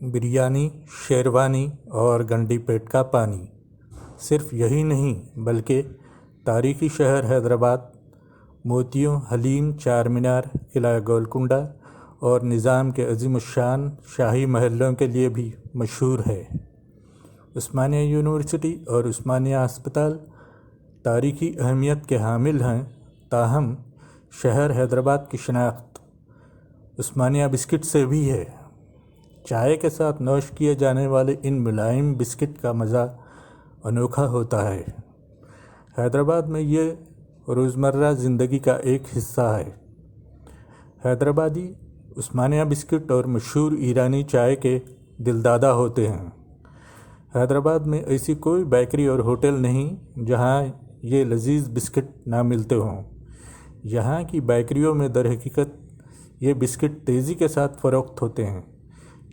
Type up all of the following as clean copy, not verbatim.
بریانی، شیروانی اور گنڈی پیٹ کا پانی۔ صرف یہی نہیں بلکہ تاریخی شہر حیدرآباد موتیوں، حلیم، چار مینار، قلعہ گولکنڈہ اور نظام کے عظیم الشان شاہی محلوں کے لیے بھی مشہور ہے۔ عثمانیہ یونیورسٹی اور عثمانیہ ہسپتال تاریخی اہمیت کے حامل ہیں، تاہم شہر حیدرآباد کی شناخت عثمانیہ بسکٹ سے بھی ہے۔ چائے کے ساتھ نوش کیے جانے والے ان ملائم بسکٹ کا مزہ انوکھا ہوتا ہے۔ حیدرآباد میں یہ روزمرہ زندگی کا ایک حصہ ہے۔ حیدرآبادی عثمانیہ بسکٹ اور مشہور ایرانی چائے کے دلدادہ ہوتے ہیں۔ حیدرآباد میں ایسی کوئی بیکری اور ہوٹل نہیں جہاں یہ لذیذ بسکٹ نہ ملتے ہوں۔ یہاں کی بیکریوں میں در حقیقت یہ بسکٹ تیزی کے ساتھ فروخت ہوتے ہیں۔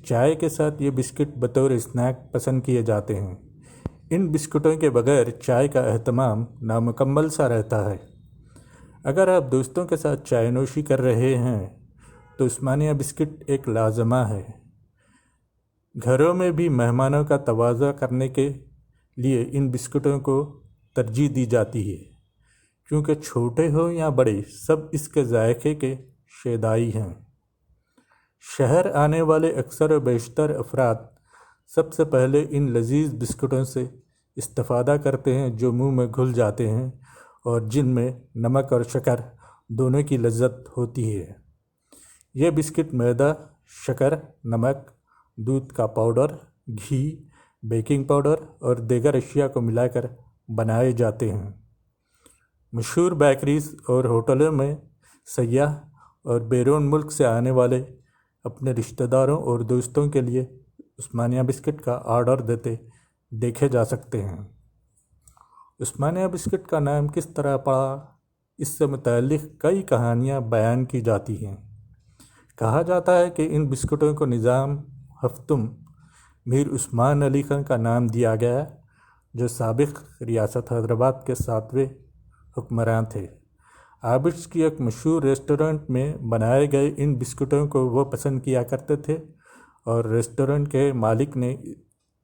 چائے کے ساتھ یہ بسکٹ بطور اسنیک پسند کیے جاتے ہیں۔ ان بسکٹوں کے بغیر چائے کا اہتمام نامکمل سا رہتا ہے۔ اگر آپ دوستوں کے ساتھ چائے نوشی کر رہے ہیں تو عثمانیہ بسکٹ ایک لازمہ ہے۔ گھروں میں بھی مہمانوں کا تواضع کرنے کے لیے ان بسکٹوں کو ترجیح دی جاتی ہے، کیونکہ چھوٹے ہوں یا بڑے سب اس کے ذائقے کے شیدائی ہیں۔ شہر آنے والے اکثر و بیشتر افراد سب سے پہلے ان لذیذ بسکٹوں سے استفادہ کرتے ہیں جو منہ میں گھل جاتے ہیں اور جن میں نمک اور شکر دونوں کی لذت ہوتی ہے۔ یہ بسکٹ میدا، شکر، نمک، دودھ کا پاؤڈر، گھی، بیکنگ پاؤڈر اور دیگر اشیاء کو ملا کر بنائے جاتے ہیں۔ مشہور بیکریز اور ہوٹلوں میں سیاح اور بیرون ملک سے آنے والے اپنے رشتہ داروں اور دوستوں کے لیے عثمانیہ بسکٹ کا آرڈر دیتے دیکھے جا سکتے ہیں۔ عثمانیہ بسکٹ کا نام کس طرح پڑا، اس سے متعلق کئی کہانیاں بیان کی جاتی ہیں۔ کہا جاتا ہے کہ ان بسکٹوں کو نظام ہفتم میر عثمان علی خان کا نام دیا گیا، جو سابق ریاست حیدرآباد کے 7ویں حکمراں تھے۔ آبش کی ایک مشہور ریسٹورنٹ میں بنائے گئے ان بسکٹوں کو وہ پسند کیا کرتے تھے اور ریسٹورنٹ کے مالک نے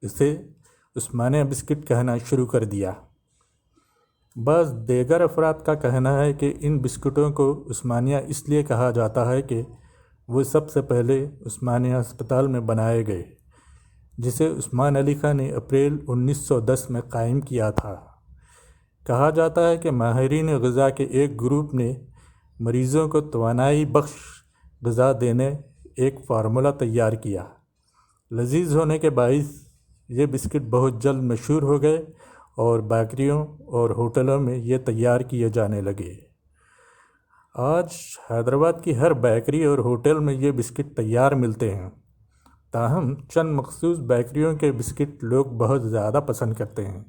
اسے عثمانیہ بسکٹ کہنا شروع کر دیا۔ بعض دیگر افراد کا کہنا ہے کہ ان بسکٹوں کو عثمانیہ اس لیے کہا جاتا ہے کہ وہ سب سے پہلے عثمانیہ ہسپتال میں بنائے گئے، جسے عثمان علی خان نے اپریل 1910 میں قائم کیا تھا۔ کہا جاتا ہے کہ ماہرین غذا کے ایک گروپ نے مریضوں کو توانائی بخش غذا دینے ایک فارمولہ تیار کیا۔ لذیذ ہونے کے باعث یہ بسکٹ بہت جلد مشہور ہو گئے اور بیکریوں اور ہوٹلوں میں یہ تیار کیے جانے لگے۔ آج حیدرآباد کی ہر بیکری اور ہوٹل میں یہ بسکٹ تیار ملتے ہیں، تاہم چند مخصوص بیکریوں کے بسکٹ لوگ بہت زیادہ پسند کرتے ہیں،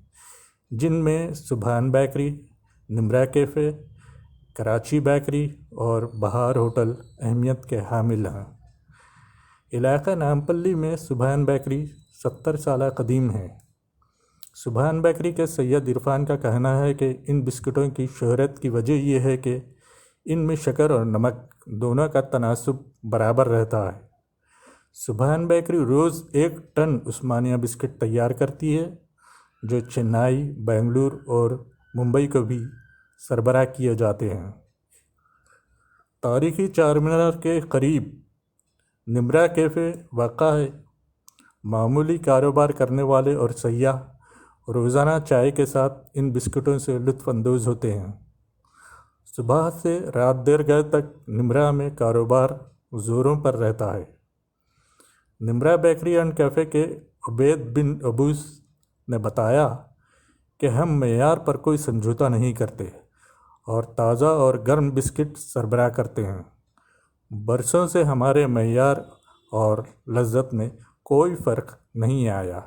جن میں سبحان bakery, Nimra cafe, Karachi bakery اور بہار ہوٹل اہمیت کے حامل ہیں۔ علاقہ نامپلی میں سبحان بیکری 70 سالہ قدیم ہے۔ سبحان بیکری کے سید عرفان کا کہنا ہے کہ ان بسکٹوں کی شہرت کی وجہ یہ ہے کہ ان میں شکر اور نمک دونوں کا تناسب برابر رہتا ہے۔ سبحان بیکری روز 1 ٹن عثمانیہ بسکٹ تیار کرتی ہے، جو چنئی، بنگلور اور ممبئی کو بھی سربراہ کیے جاتے ہیں۔ تاریخی چار مینار کے قریب نمرا کیفے واقع ہے۔ معمولی کاروبار کرنے والے اور سیاح روزانہ چائے کے ساتھ ان بسکٹوں سے لطف اندوز ہوتے ہیں۔ صبح سے رات دیر گئے تک نمرا میں کاروبار زوروں پر رہتا ہے۔ نمرا بیکری اینڈ کیفے کے عبید بن ابوس نے بتایا کہ ہم معیار پر کوئی سمجھوتہ نہیں کرتے اور تازہ اور گرم بسکٹ سربراہ کرتے ہیں۔ برسوں سے ہمارے معیار اور لذت میں کوئی فرق نہیں آیا۔